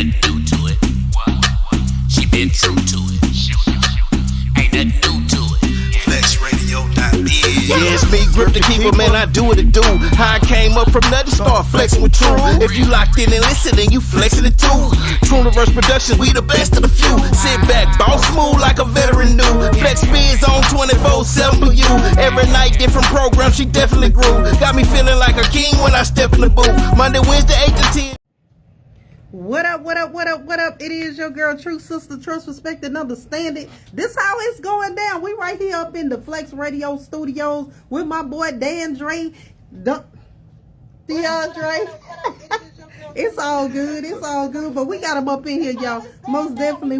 nothing new to it. She been true to it. Ain't nothing new to it. Flexradio.biz. Yeah, it's me, grip the keeper, man, I do what it do. How I came up from nothing, start flexing with True. If you locked in and listening, you flexing it too. True Reverse Productions, we the best of the few. Sit back, boss smooth like a veteran new. Flex biz on 24/7 for you. Every night, different programs, she definitely grew. Got me feeling like a king when I step in the booth. Monday, Wednesday, 8 to 10. What up, what up, what up, what up? It is your girl, TruSista, Trust, Respect, and Understanding. This how it's going down. We right here up in the Flex Radio studios with my boy Dandre. DeAndre. It's all good. It's all good. But we got him up in here, y'all. Most definitely.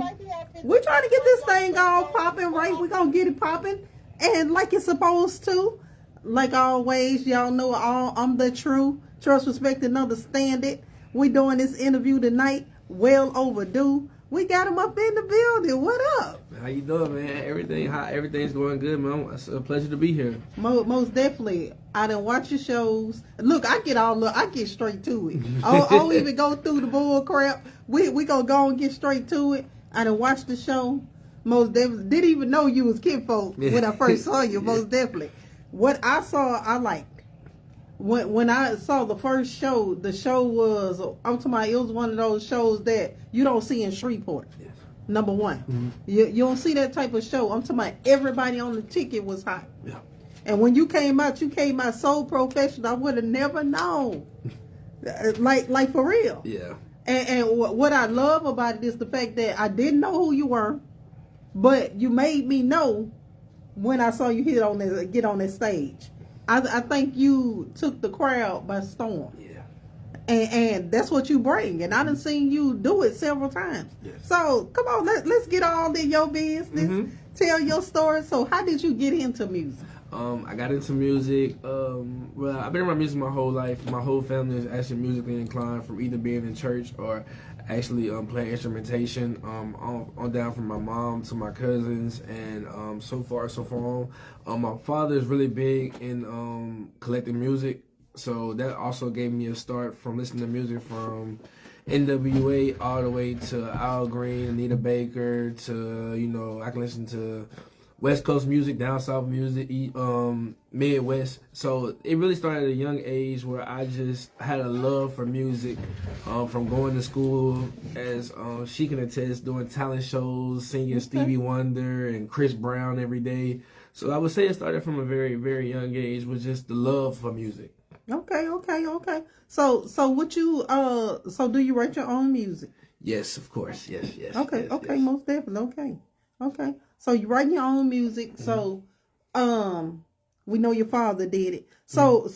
We're trying to get this thing all popping, right? We're going to get it popping. And like it's supposed to. Like always, y'all know I'm the true. Trust, Respect, and Understanding. We doing this interview tonight, well overdue. We got him up in the building. What up? How you doing, man? Everything's going good, man. It's a pleasure to be here. Most definitely. I done watch your shows. Look, I get straight to it. I don't even go through the bull crap. We gonna go and get straight to it. I done watched the show. Most definitely didn't even know you was kinfolk when I first saw you. Most definitely. What I saw, I liked. When I saw the first show, the show was, I'm talking about, it was one of those shows that you don't see in Shreveport. Yes. Number one. Mm-hmm. You don't see that type of show. I'm talking about everybody on the ticket was hot. Yeah. And when you came out so professional. I would have never known. like for real. Yeah. And what I love about it is the fact that I didn't know who you were, but you made me know when I saw you get on that stage. I think you took the crowd by storm. Yeah. And that's what you bring. And I done seen you do it several times. Yes. So, come on, let's get all in your business. Mm-hmm. Tell your story. So, how did you get into music? I got into music. Well, I've been around music my whole life. My whole family is actually musically inclined, from either being in church or actually playing instrumentation on down from my mom to my cousins, and so far on. My father is really big in collecting music, so that also gave me a start from listening to music from NWA all the way to Al Green, Anita Baker, to I can listen to West Coast music, down south music, Midwest. So it really started at a young age where I just had a love for music, from going to school, as she can attest, doing talent shows, singing Stevie Wonder and Chris Brown every day. So I would say it started from a very, very young age with just the love for music. Okay. So what you so do you write your own music? Yes, of course. Yes. Okay, yes. Most definitely. Okay. So you write your own music. So, we know your father did it. So,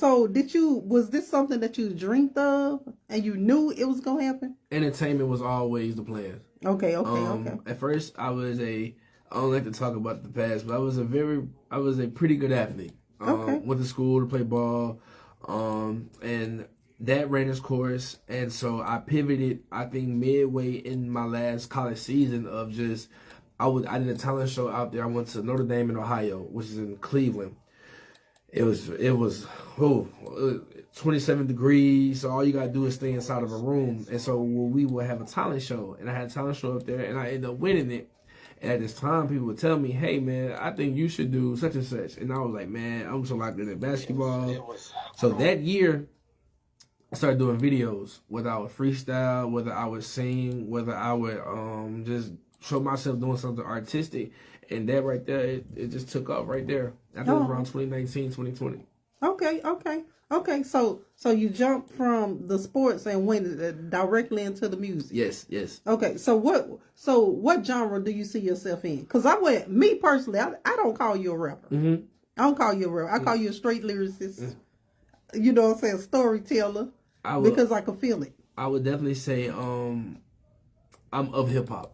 was this something that you dreamed of and you knew it was going to happen? Entertainment was always the plan. Okay. At first, I don't like to talk about the past, but I was a pretty good athlete. Went to school to play ball, and that ran its course. And so I pivoted, I think, midway in my last college season of just, I did a talent show out there. I went to Notre Dame in Ohio, which is in Cleveland. It was 27 degrees, so all you gotta do is stay inside of a room. And so we would have a talent show, and I had a talent show up there, and I ended up winning it. And at this time, people would tell me, "Hey, man, I think you should do such and such." And I was like, "Man, I'm so locked in basketball." So that year, I started doing videos, whether I would freestyle, whether I would sing, whether I would just show myself doing something artistic. And that right there, it just took off right there. I think it was around 2019, 2020. Okay. So you jumped from the sports and went directly into the music. Yes. Okay. So what genre do you see yourself in? Because me personally, I don't call you a rapper. Mm-hmm. I don't call you a rapper. I call you a straight lyricist. Mm-hmm. You know what I'm saying? Storyteller. Because I can feel it. I would definitely say I'm of hip hop.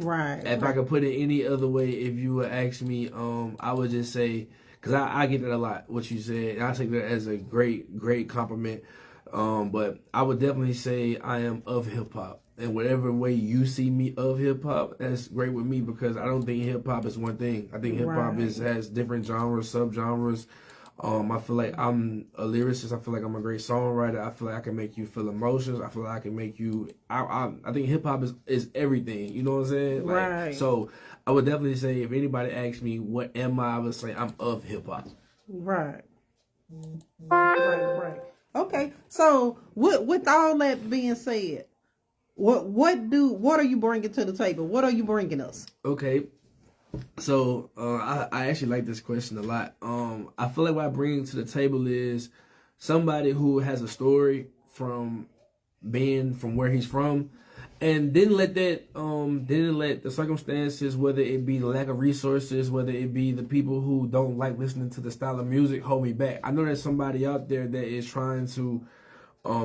Right. If I could put it any other way, if you would ask me, I would just say, because I get that a lot, what you said, and I take that as a great compliment. But I would definitely say I am of hip hop. And whatever way you see me of hip hop, that's great with me, because I don't think hip hop is one thing. I think hip hop has different genres, subgenres. I feel like I'm a lyricist. I feel like I'm a great songwriter. I feel like I can make you feel emotions. I feel like I can make you. I think hip hop is everything. You know what I'm saying? Like, Right. So I would definitely say if anybody asks me what am I would say I'm of hip hop. Right. Right. Okay. So with all that being said, what are you bringing to the table? What are you bringing us? Okay. So I actually like this question a lot. I feel like what I bring to the table is somebody who has a story from being from where he's from, and didn't let the circumstances, whether it be the lack of resources, whether it be the people who don't like listening to the style of music, hold me back. I know there's somebody out there that is trying to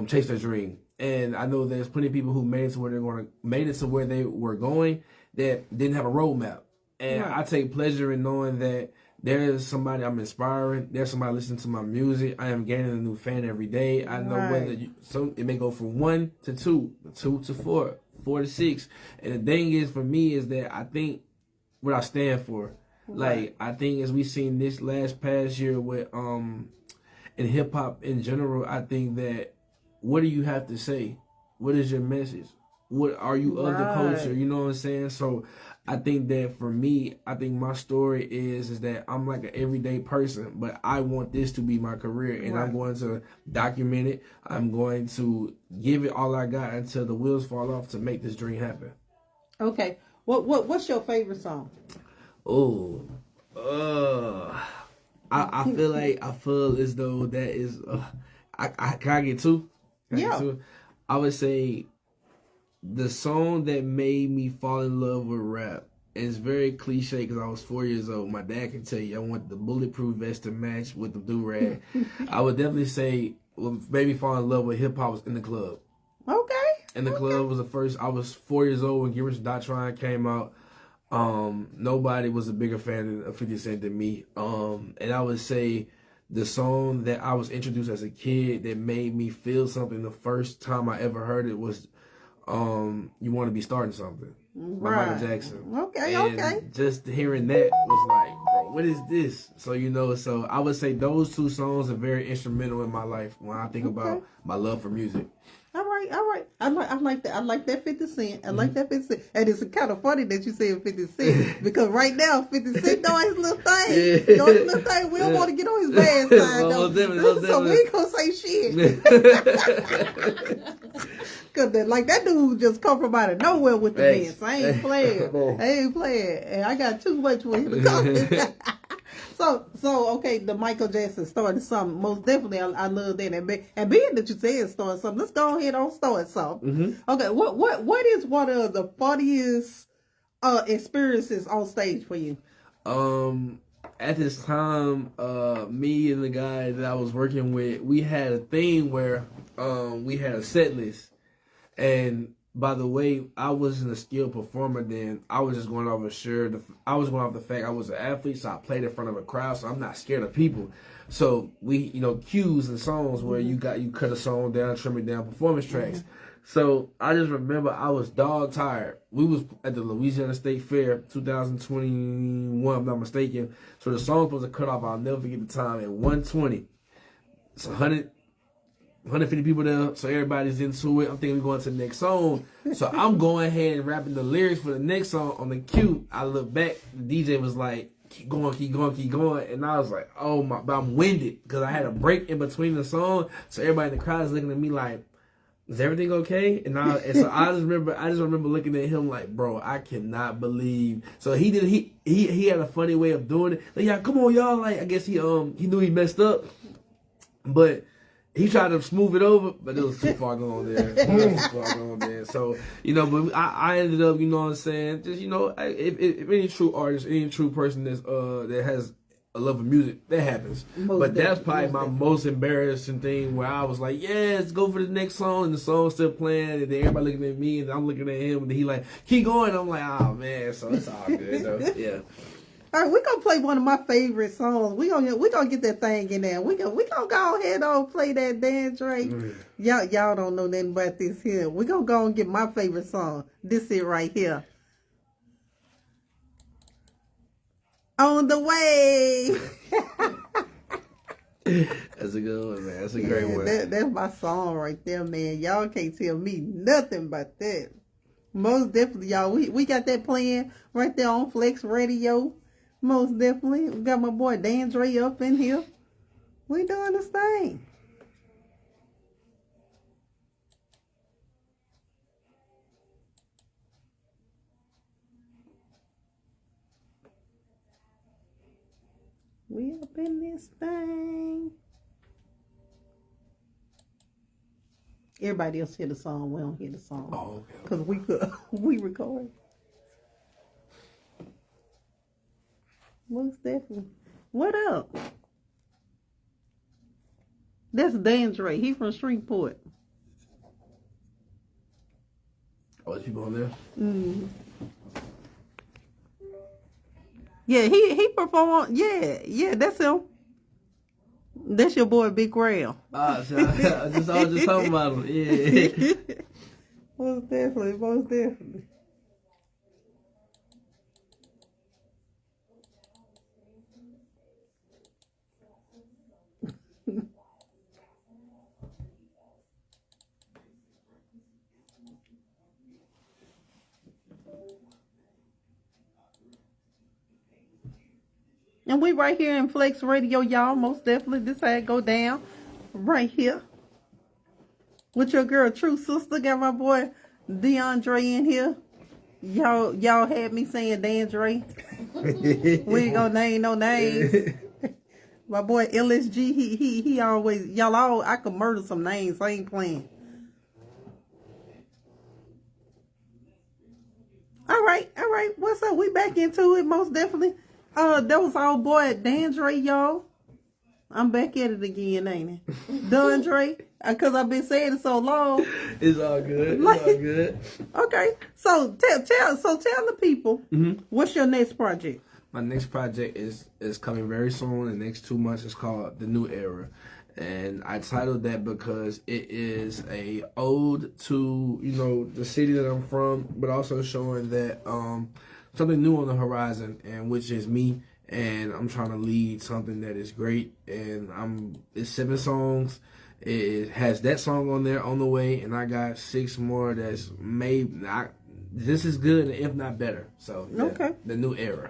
chase their dream, and I know there's plenty of people who made it to where they were going that didn't have a roadmap. And Right. I take pleasure in knowing that there's somebody I'm inspiring. There's somebody listening to my music. I am gaining a new fan every day. I know whether it may go from 1 to 2, 2 to 4, 4 to 6. And the thing is, for me, is that I think what I stand for. Like, I think as we seen this past year with in hip hop in general, I think that what do you have to say? What is your message? What are you of the culture? You know what I'm saying? So I think that for me, I think my story is that I'm like an everyday person, but I want this to be my career, and I'm going to document it. I'm going to give it all I got until the wheels fall off to make this dream happen. Okay. What's your favorite song? Oh, I feel as though that is. Can I get two? I would say the song that made me fall in love with rap. And it's very cliche because I was 4 years old. My dad can tell you I want the bulletproof vest to match with the do-rag. I would definitely say what made me fall in love with hip hop was In the Club. Okay. In the Club was the first. I was 4 years old when Get Rich or Die Trying came out. Nobody was a bigger fan of 50 Cent than me. And I would say the song that I was introduced as a kid that made me feel something the first time I ever heard it was You Want to Be Starting Something by Michael Jackson. Okay. Just hearing that was like, bro, what is this? So, so I would say those two songs are very instrumental in my life when I think about my love for music. All right. I like that. I like that 50 Cent. I like that 50 Cent. And it's kind of funny that you said 50 Cent because right now 50 Cent doing his little thing. Doing his little thing. We don't want to get on his bad side though. So we ain't gonna say shit. Cause that dude just come from out of nowhere with the dance. I ain't playing. And I got too much with him to come. So okay, the Michael Jackson started something. Most definitely, I love that. And being that you said start something, let's go ahead and start something. Okay, what is one of the funniest experiences on stage for you? At this time, me and the guy that I was working with, we had a thing where we had a set list. And by the way, I wasn't a skilled performer then. I was just going off I was going off the fact I was an athlete, so I played in front of a crowd, so I'm not scared of people. So we, cues and songs where you cut a song down, trim it down, performance tracks. So I just remember I was dog tired. We was at the Louisiana State Fair, 2021, if I'm not mistaken. So the song was a cut off. I'll never forget the time at 1:20. It's 150 people there, so everybody's into it. I'm thinking we're going to the next song. So I'm going ahead and rapping the lyrics for the next song on the cue. I look back, the DJ was like, keep going. And I was like, oh my, but I'm winded because I had a break in between the song. So everybody in the crowd is looking at me like, is everything okay? And so I just remember looking at him like, bro, I cannot believe. So he had a funny way of doing it. Like, yeah, come on, y'all. Like, I guess he knew he messed up, but he tried to smooth it over, but it was too far gone there. So, but I ended up, you know what I'm saying? Just, if any true artist, any true person that has a love of music, that happens. But that's probably my most embarrassing thing where I was like, yeah, let's go for the next song, and the song's still playing, and then everybody looking at me, and I'm looking at him, and he like, keep going. I'm like, oh man, so it's all good though. Yeah. All right, we're gonna play one of my favorite songs. We gonna get that thing in there. We gonna go ahead and play that Dandre. Y'all don't know nothing about this here. We gonna go and get my favorite song. This is right here. On the way. That's a good one, man. That's a great one. That's my song right there, man. Y'all can't tell me nothing about that. Most definitely, y'all. We got that playing right there on Flex Radio. Most definitely. We got my boy Dandre up in here. We doing this thing. We up in this thing. Everybody else hear the song. We don't hear the song. Oh, okay. Because we record. Most definitely. What up? That's Dandre. He from Shreveport. Oh, there's people on there? Mm. Yeah, he performed. Yeah, that's him. That's your boy, Big Rail. I was just talking about him. Yeah. Most definitely. And we right here in Flex Radio, y'all. Most definitely. This how it go down. Right here. With your girl, TruSista. Got my boy, DeAndre in here. Y'all had me saying Dandre. We ain't gonna name no names. My boy, LSG, he always, I could murder some names. I ain't playing. All right. What's up? We back into it, most definitely. That was our boy Dandre, y'all. I'm back at it again, ain't it? Dandre, because I've been saying it so long. It's all good. Okay, so tell the people, what's your next project? My next project is coming very soon. The next 2 months. It's called The New Era. And I titled that because it is a ode to, the city that I'm from, but also showing that something new on the horizon, and which is me, and I'm trying to lead something that is great. And it's 7 songs. It has that song on there on the way, and I got 6 more that's this is good, if not better. So yeah, okay, The New Era.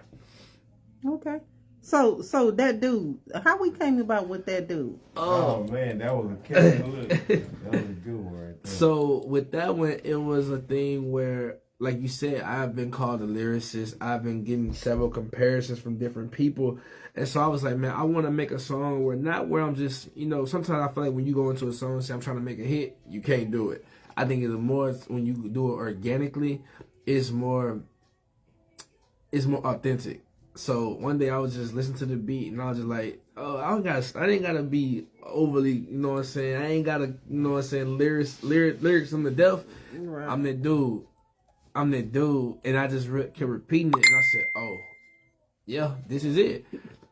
Okay. So that dude, how we came about with that dude? Oh man, that was a killer look. That was a good one right there. So with that one, it was a thing where, like you said, I've been called a lyricist. I've been getting several comparisons from different people. And so I was like, man, I want to make a song where I'm just, sometimes I feel like when you go into a song and say, I'm trying to make a hit, you can't do it. I think it's more, when you do it organically, it's more authentic. So one day I was just listening to the beat and I was just like, oh, I didn't gotta be overly, you know what I'm saying? I ain't gotta, you know what I'm saying, lyrics on the death. Right. I'm that dude. And I just kept repeating it, and I said, oh, yeah, this is it.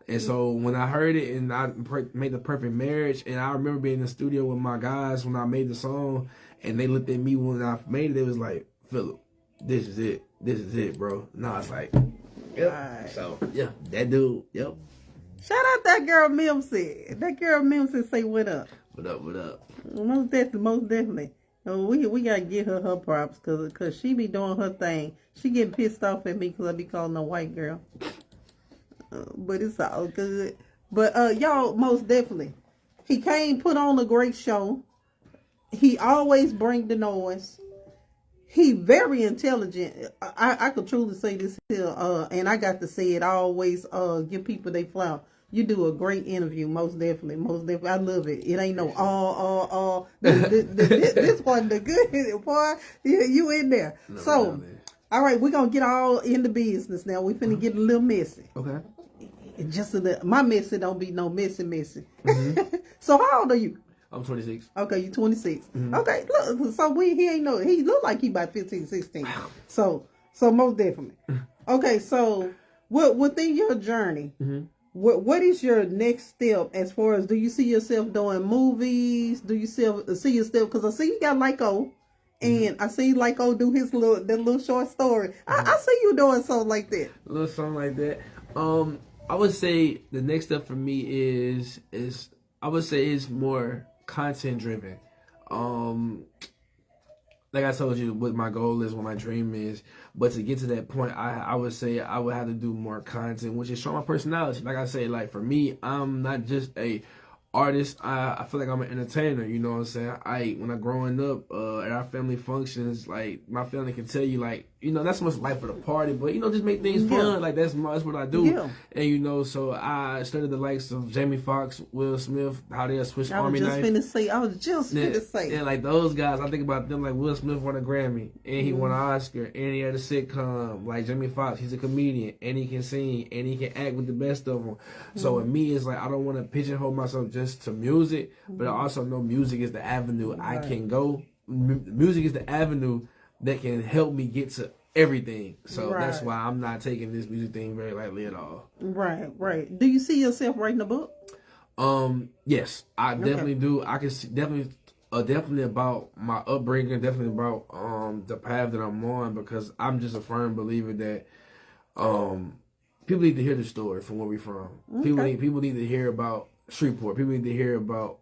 And so when I heard it, and I made the perfect marriage, and I remember being in the studio with my guys when I made the song, and they looked at me when I made it, they was like, Philip, this is it, bro. And I was like, yep. Right. So, yeah, that dude, yep. Shout out that girl Mimsy. That girl Mimsy say what up. What up? Most definitely. We gotta give her props cause she be doing her thing. She getting pissed off at me because I be calling her white girl. But it's all good. But y'all, most definitely, he put on a great show. He always bring the noise. He very intelligent. I could truly say this here, and I got to say it. I always give people their flower. You do a great interview, most definitely. I love it. It ain't no this one the good part. You in there. No, so, all right, we're gonna get all in the business now. We finna get a little messy. Okay. Just my messy don't be no messy. Mm-hmm. So how old are you? I'm 26. Okay, you 26. Mm-hmm. Okay, look, so he look like he about 15, 16. So most definitely. Okay, so within your journey, mm-hmm. What is your next step as far as, do you see yourself doing movies? Do you see yourself, because I see you got Lyco, and I see Lyco do his little short story. Mm-hmm. I see you doing something like that. A little something like that. I would say the next step for me is I would say it's more content driven. Like I told you, what my goal is, what my dream is. But to get to that point, I would say I would have to do more content, which is show my personality. Like I say, like for me, I'm not just a artist. I feel like I'm an entertainer. You know what I'm saying? When I growing up at our family functions, like my family can tell you, like, you know, that's much life for the party, but you know, just make things fun. Like that's what I do. Yeah. And you know, so I studied the likes of Jamie Foxx, Will Smith, how they're Swiss Army knife. I was just finna say. Yeah, like those guys, I think about them. Like Will Smith won a Grammy, and he won an Oscar, and he had a sitcom. Like Jamie Foxx, he's a comedian, and he can sing, and he can act with the best of them. So with me, it's like I don't want to pigeonhole myself just to music, but I also know music is the avenue I can go. Music is the avenue that can help me get to everything. So that's why I'm not taking this music thing very lightly at all. Right. Do you see yourself writing a book? Yes, I definitely do. I can see, definitely about my upbringing, definitely about the path that I'm on, because I'm just a firm believer that people need to hear the story from where we're from. People need to hear about Shreveport. People need to hear about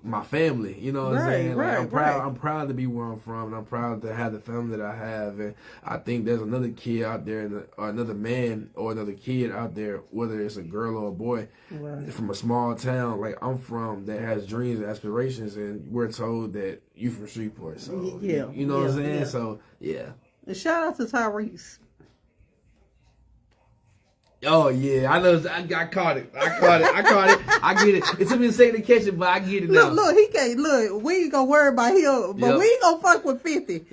my family. You know what I'm saying? Like, I'm proud to be where I'm from, and I'm proud to have the family that I have. And I think there's another kid out there, or another man, or another kid out there, whether it's a girl or a boy, from a small town like I'm from, that has dreams and aspirations, and we're told that you from Shreveport. So you know what I'm saying? So And shout out to Tyrese. Oh yeah, I know. I caught it. I get it. It took me a second to catch it, but I get it now. Look, he can't. Look, we ain't gonna worry about him, but we ain't gonna fuck with 50.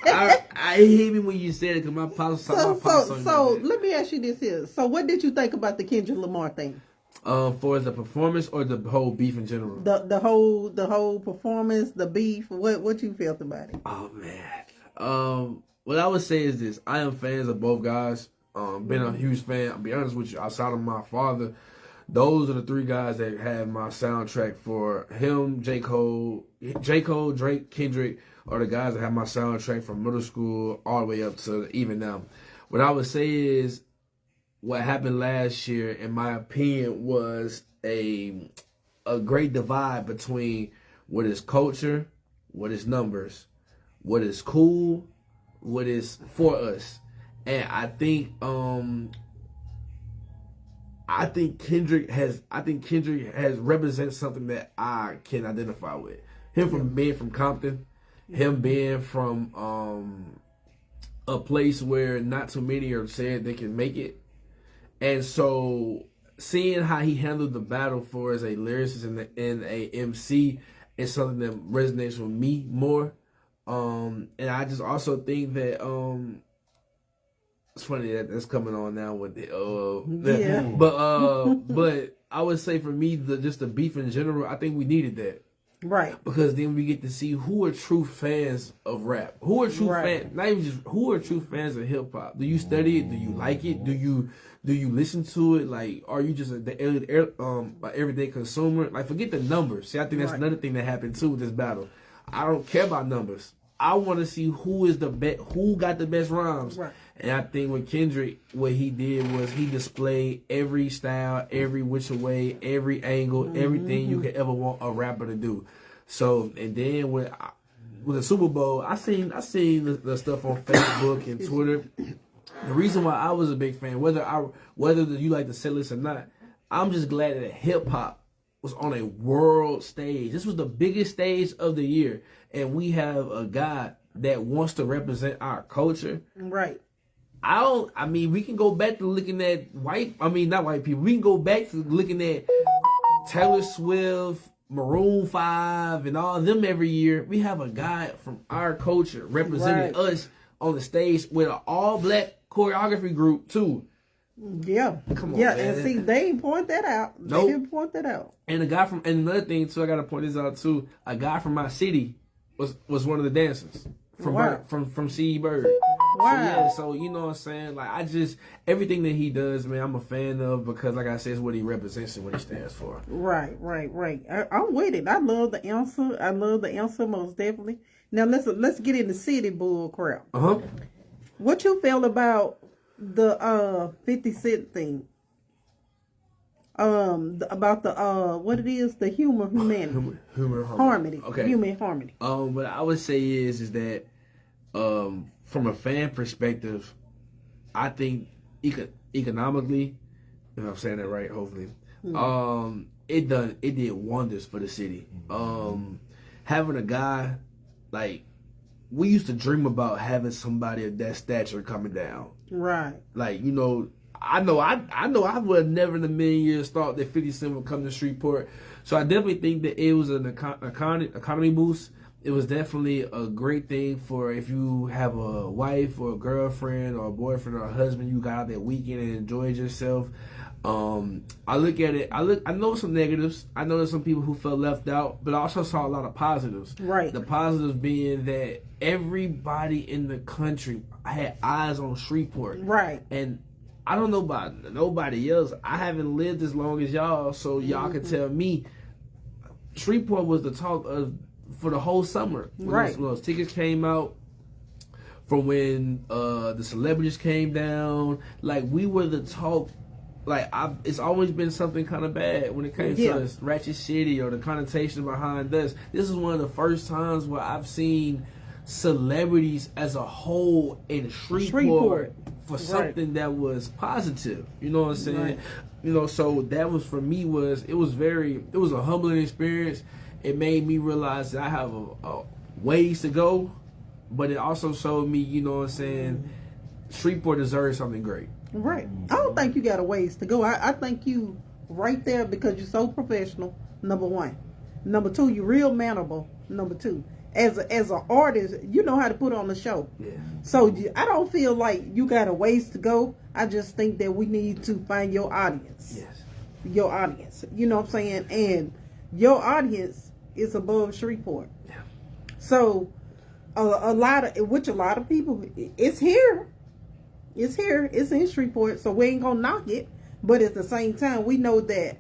I hate me when you said it, because my pops. So let me ask you this here. So what did you think about the Kendrick Lamar thing? For the performance or the whole beef in general? The whole performance, the beef. What you felt about it? Oh man. What I would say is this: I am fans of both guys. Been a huge fan. I'll be honest with you. Outside of my father, those are the three guys that have my soundtrack. For him, J. Cole, Drake, Kendrick are the guys that have my soundtrack from middle school all the way up to even now. What I would say is, what happened last year, in my opinion, was a great divide between what is culture, what is numbers, what is cool, what is for us. And I think Kendrick has represents something that I can identify with. Him from being from Compton, him being from a place where not too many are said they can make it. And so seeing how he handled the battle for as a lyricist and a MC is something that resonates with me more. And I just also think that it's funny that that's coming on now with it. But I would say for me, just the beef in general, I think we needed that. Right. Because then we get to see who are true fans of rap. Who are true fans, not even just, who are true fans of hip hop? Do you study it? Do you like it? Do you listen to it? Like, are you just an everyday consumer? Like, forget the numbers. See, I think that's another thing that happened too with this battle. I don't care about numbers. I want to see who is the best, who got the best rhymes. Right. And I think with Kendrick, what he did was he displayed every style, every which way, every angle, everything you could ever want a rapper to do. So, and then with the Super Bowl, I seen the stuff on Facebook and Twitter. The reason why I was a big fan, whether you like the set list or not, I'm just glad that hip hop was on a world stage. This was the biggest stage of the year, and we have a guy that wants to represent our culture. Right. We can go back to looking at not white people. We can go back to looking at Taylor Swift, Maroon 5, and all of them every year. We have a guy from our culture representing us on the stage with an all-black choreography group too. Yeah. Come on, man. And see, they didn't point that out. Nope. They didn't point that out. And and another thing too, I gotta point this out too. A guy from my city was one of the dancers from C.E. Bird. Wow. So you know what I'm saying? Like, everything that he does, man, I'm a fan of, because like I said, it's what he represents and what he stands for. Right. I'm with it. I love the answer most definitely. Now let's get into city bull crap. What you feel about the 50 Cent thing? about the what it is, the humanity. Humor Harmony. Okay. Human harmony. What I would say is that from a fan perspective, I think economically, if I'm saying that right, hopefully, it did wonders for the city. Having a guy like, we used to dream about having somebody of that stature coming down. Right. Like, you know, I know I would have never in a million years thought that 50 Cent would come to Shreveport. So I definitely think that it was an economy boost. It was definitely a great thing for if you have a wife or a girlfriend or a boyfriend or a husband, you got out that weekend and enjoyed yourself. I look at it. I know some negatives. I know there's some people who felt left out, but I also saw a lot of positives. Right. The positives being that everybody in the country had eyes on Shreveport. Right. And I don't know about nobody else. I haven't lived as long as y'all, so y'all can tell me. Shreveport was the talk of for the whole summer. Right. When those tickets came out. From when the celebrities came down, like we were the talk. Like it's always been something kind of bad when it came to us, Ratchet City or the connotation behind us. This is one of the first times where I've seen celebrities as a whole in Shreveport for something that was positive. You know what I'm saying? Right. You know, so that was for me it was a humbling experience. It made me realize that I have a ways to go, but it also showed me, you know what I'm saying, Shreveport deserves something great. Right. I don't think you got a ways to go. I think you right there because you're so professional, number one. Number two, you're real mannerable, number two. As an artist, you know how to put on a show. Yeah. So I don't feel like you got a ways to go. I just think that we need to find your audience. Yes. Your audience. You know what I'm saying? And your audience is above Shreveport. Yeah. So a lot of people, it's here. It's here. It's in Shreveport, so we ain't gonna knock it. But at the same time, we know that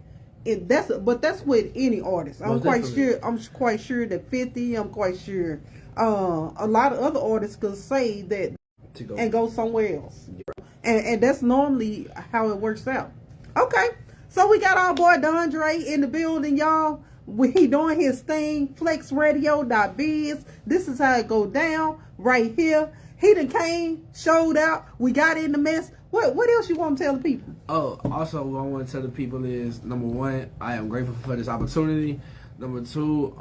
that's with any artist. I'm quite sure that 50. I'm quite sure a lot of other artists could say that and go somewhere else. And that's normally how it works out. Okay, so we got our boy Dandre in the building, y'all. He doing his thing. Flexradio.biz. This is how it go down right here. He done came, showed out. We got in the mess. What else you want to tell the people? Oh, also what I want to tell the people is, number one, I am grateful for this opportunity. Number two,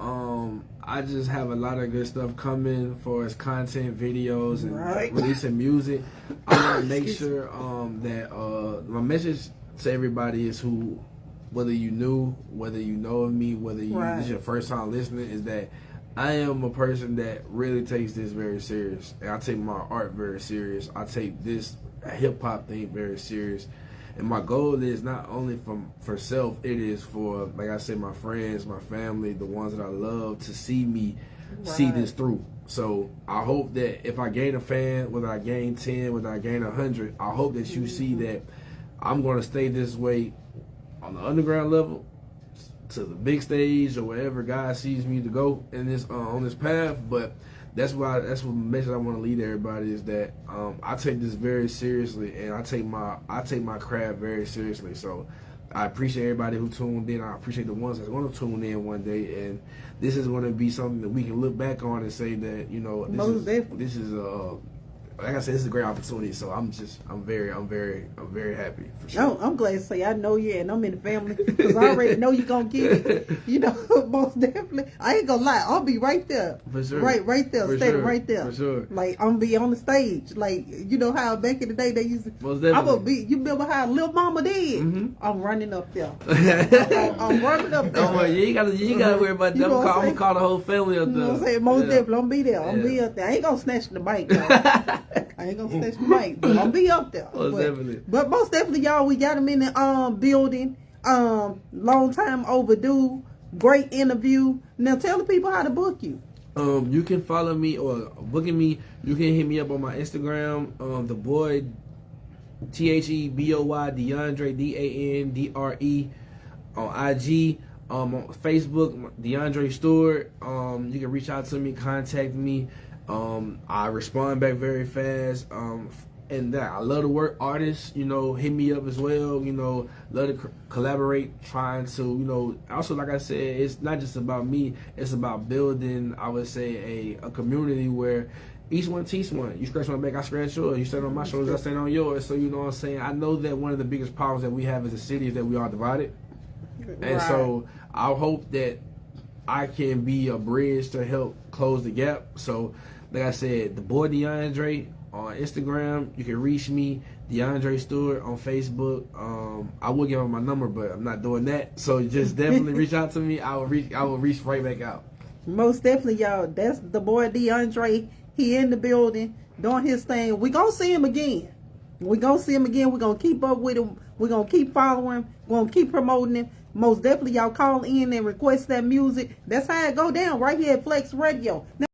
I just have a lot of good stuff coming for his content, videos, and releasing music. I want to make sure that my message to everybody is whether you knew, whether you know of me, whether this is your first time listening, is that I am a person that really takes this very serious. And I take my art very serious. I take this hip-hop thing very serious. And my goal is not only for self, it is for, like I said, my friends, my family, the ones that I love, to see me see this through. So I hope that if I gain a fan, whether I gain 10, whether I gain 100, I hope that you see that I'm going to stay this way on the underground level, to the big stage or wherever God sees me to go in this on this path. But that's what message I want to lead everybody is that I take this very seriously, and I take my craft very seriously. So I appreciate everybody who tuned in. I appreciate the ones that's going to tune in one day, and this is going to be something that we can look back on and say that, you know, this is like I said, this is a great opportunity. So I'm very happy for sure. No, I'm glad to say I know you and I'm in the family because I already know you're gonna get it. You know, most definitely. I ain't gonna lie, I'll be right there. For sure. Right there, standing right there. For sure. Like I'm gonna be on the stage. Like, you know how back in the day they used to. Most definitely. I'm gonna be. You remember how Lil Mama did? Mm-hmm. I'm running up there. I'm running up there. Don't worry, you ain't gotta worry about that. I'm gonna call the whole family up there. You know what I'm saying? Most definitely, I'm gonna be there. I'm gonna be up there. I ain't gonna snatch the mic, though. I ain't gonna snatch the mic, but I'll be up there. But most definitely, y'all, we got him in the building. Long time overdue. Great interview. Now tell the people how to book you. You can follow me or booking me. You can hit me up on my Instagram. DatBoi TheBoi Dandre DANDRE on IG. On Facebook, Dandre Stewart. You can reach out to me, contact me. I respond back very fast. and that I love to work. Artists, you know, hit me up as well. You know, love to collaborate. Trying to, you know, also like I said, it's not just about me. It's about building. I would say a community where each one teach one. You scratch my back, I scratch yours. You stand on my shoulders, I stand on yours. So you know what I'm saying. I know that one of the biggest problems that we have as a city is that we are divided, and so I hope that I can be a bridge to help close the gap. So, like I said, DatBoi Dandre on Instagram. You can reach me, Dandre Stewart on Facebook. I will give him my number, but I'm not doing that. So just definitely reach out to me. I will reach right back out. Most definitely, y'all. That's DatBoi Dandre. He in the building doing his thing. We gonna see him again. We gonna see him again. We gonna keep up with him. We gonna keep following him. We gonna keep promoting him. Most definitely, y'all call in and request that music. That's how it go down right here at Flex Radio. Now,